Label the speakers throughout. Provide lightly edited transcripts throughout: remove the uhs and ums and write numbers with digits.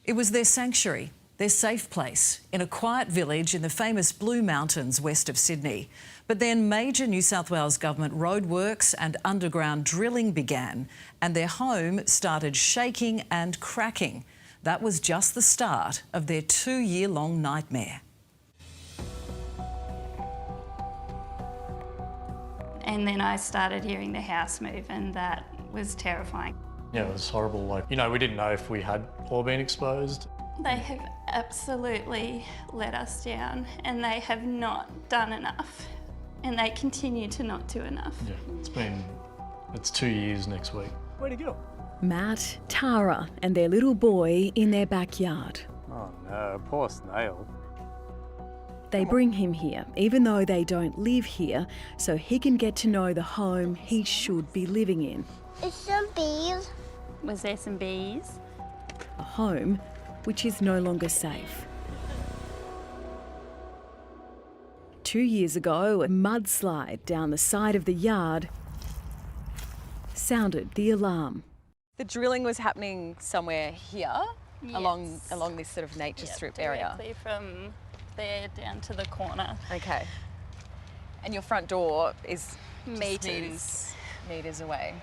Speaker 1: It was their sanctuary, their safe place, in a quiet village in the famous Blue Mountains west of Sydney. But then major New South Wales Government roadworks and underground drilling began, and their home started shaking and cracking. That was just the start of their 2-year-long nightmare.
Speaker 2: And then I started hearing the house move, and that was terrifying.
Speaker 3: Yeah, it was horrible. We didn't know if we had all been exposed.
Speaker 2: They have absolutely let us down, and they have not done enough, and they continue to not do enough.
Speaker 3: Yeah, it's 2 years next week. Where'd he go?
Speaker 4: Matt, Tara and their little boy in their backyard.
Speaker 5: Oh no, poor snail.
Speaker 4: They bring him here, even though they don't live here, so he can get to know the home he should be living in.
Speaker 6: There's some bees.
Speaker 2: Was there some bees?
Speaker 4: A home which is no longer safe. 2 years ago, a mudslide down the side of the yard sounded the alarm.
Speaker 7: The drilling was happening somewhere here,
Speaker 2: Yes.
Speaker 7: along this sort of nature strip area.
Speaker 2: Directly from there down to the corner.
Speaker 7: Okay. And your front door is
Speaker 2: Meters.
Speaker 7: meters away.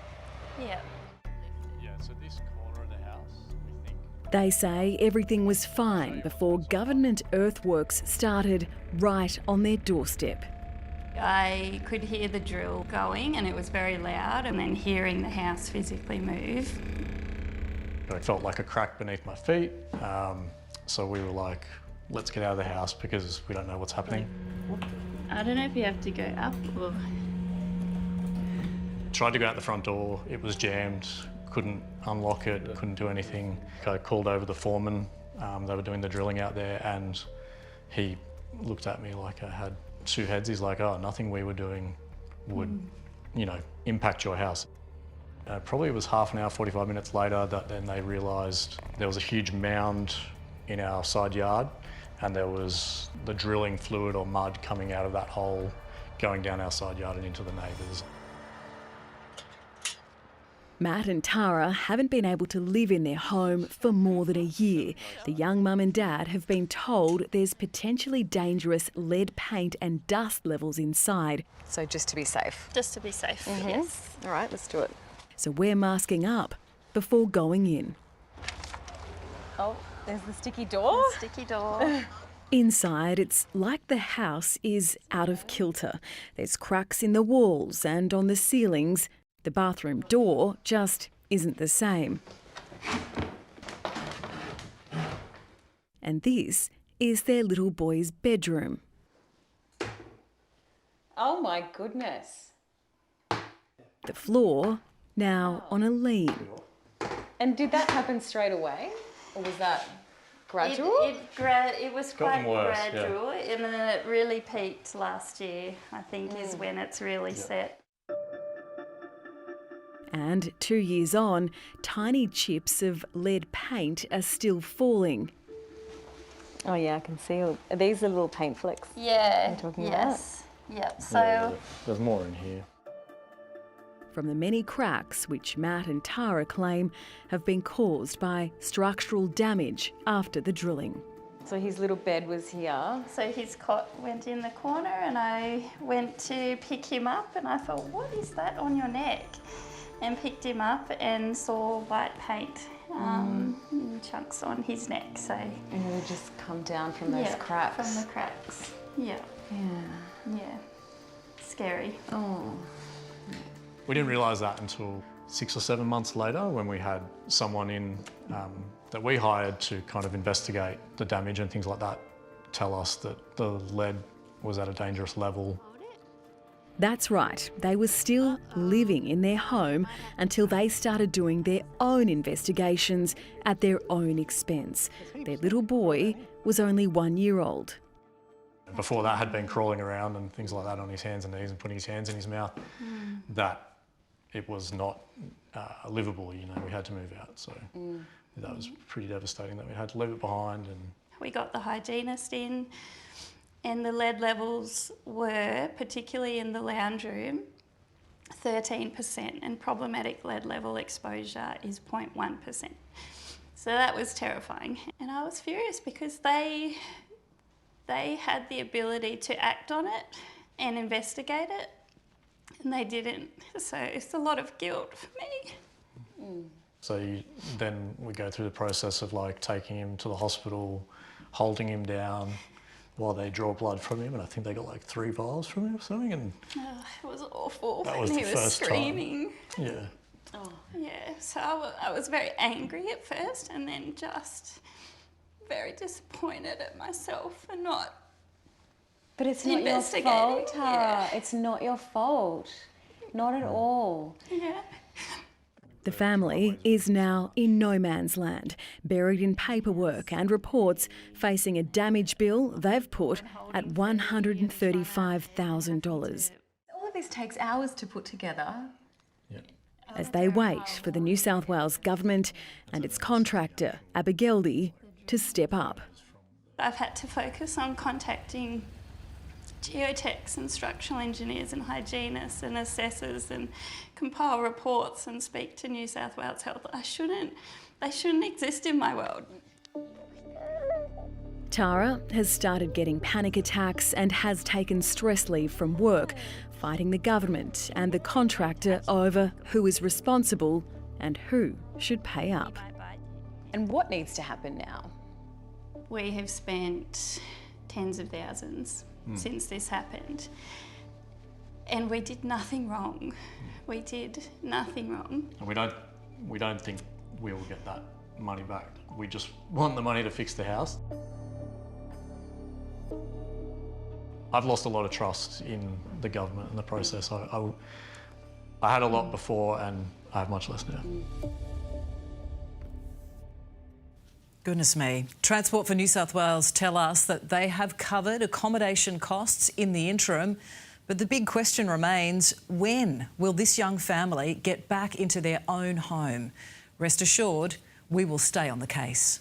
Speaker 2: Yeah.
Speaker 3: Yeah, so this corner of the house, we think.
Speaker 4: They say everything was fine before government earthworks started right on their doorstep.
Speaker 2: I could hear the drill going, and it was very loud, and then hearing the house physically move.
Speaker 3: I felt like a crack beneath my feet, so we were like, let's get out of the house because we don't know what's happening.
Speaker 2: I don't know if you have to go up or...
Speaker 3: Tried to go out the front door, it was jammed, couldn't unlock it, couldn't do anything. I called over the foreman, they were doing the drilling out there, and he looked at me like I had two heads. He's like, oh, nothing we were doing would, impact your house. Probably it was half an hour, 45 minutes later that then they realised there was a huge mound in our side yard, and there was the drilling fluid or mud coming out of that hole, going down our side yard and into the neighbours.
Speaker 4: Matt and Tara haven't been able to live in their home for more than a year. The young mum and dad have been told there's potentially dangerous lead paint and dust levels inside.
Speaker 7: So just to be safe.
Speaker 2: Just to be safe, yes.
Speaker 7: All right, let's do it.
Speaker 4: So we're masking up before going in.
Speaker 7: Oh, there's the sticky door.
Speaker 2: Sticky door.
Speaker 4: Inside, it's like the house is out of kilter. There's cracks in the walls and on the ceilings. The bathroom door just isn't the same. And this is their little boy's bedroom.
Speaker 7: Oh my goodness.
Speaker 4: The floor now on a lean.
Speaker 7: And did that happen straight away? Or was that gradual?
Speaker 2: It was quite
Speaker 3: gotten worse,
Speaker 2: gradual, and then it really peaked last year, I think, is when it's really set.
Speaker 4: And 2 years on, tiny chips of lead paint are still falling.
Speaker 7: Oh yeah, I can see. Are these the little paint flecks?
Speaker 2: Yeah.
Speaker 7: you're talking
Speaker 2: yes. Yep. So
Speaker 3: Yeah, there's more in here.
Speaker 4: From the many cracks which Matt and Tara claim have been caused by structural damage after the drilling.
Speaker 7: So his little bed was here.
Speaker 2: So his cot went in the corner, and I went to pick him up, and I thought, what is that on your neck? And picked him up and saw white paint in chunks on his neck. So
Speaker 7: And it would just come down from those cracks.
Speaker 2: From the cracks. Yeah.
Speaker 7: Yeah.
Speaker 2: Yeah. Scary.
Speaker 7: Oh.
Speaker 3: We didn't realise that until 6 or 7 months later, when we had someone in that we hired to kind of investigate the damage and things like that, tell us that the lead was at a dangerous level.
Speaker 4: That's right, they were still living in their home until they started doing their own investigations at their own expense. Their little boy was only 1 year old.
Speaker 3: Before that, had been crawling around and things like that on his hands and knees and putting his hands in his mouth. That it was not livable, we had to move out. So that was pretty devastating that we had to leave it behind. And
Speaker 2: We got the hygienist in, and the lead levels were, particularly in the lounge room, 13%, and problematic lead level exposure is 0.1%. So that was terrifying. And I was furious because they had the ability to act on it and investigate it, and they didn't. So it's a lot of guilt for me.
Speaker 3: So then we go through the process of like taking him to the hospital, holding him down while they draw blood from him, and I think they got like 3 vials from him or something. And
Speaker 2: It was awful.
Speaker 3: that was
Speaker 2: and
Speaker 3: the
Speaker 2: he was
Speaker 3: first
Speaker 2: screaming.
Speaker 3: time. Yeah.
Speaker 2: Oh. Yeah, so I was very angry at first, and then just very disappointed at myself for not.
Speaker 7: But it's not your fault, Tara. It's not your fault. Not at all.
Speaker 2: Yeah.
Speaker 4: The family is now in no man's land, buried in paperwork and reports, facing a damage bill they've put at $135,000.
Speaker 7: All of this takes hours to put together.
Speaker 3: Yeah.
Speaker 4: As they wait for the New South Wales Government and its contractor, Abergeldy, to step up.
Speaker 2: I've had to focus on contacting geotechs and structural engineers and hygienists and assessors and compile reports and speak to New South Wales Health. They shouldn't exist in my world.
Speaker 4: Tara has started getting panic attacks and has taken stress leave from work, fighting the government and the contractor over who is responsible and who should pay up.
Speaker 7: And what needs to happen now?
Speaker 2: We have spent tens of thousands since this happened, and we did nothing wrong. We did nothing wrong.
Speaker 3: And we don't think we will get that money back. We just want the money to fix the house. I've lost a lot of trust in the government and the process. I had a lot before, and I have much less now.
Speaker 1: Goodness me. Transport for New South Wales tell us that they have covered accommodation costs in the interim, but the big question remains, when will this young family get back into their own home? Rest assured, we will stay on the case.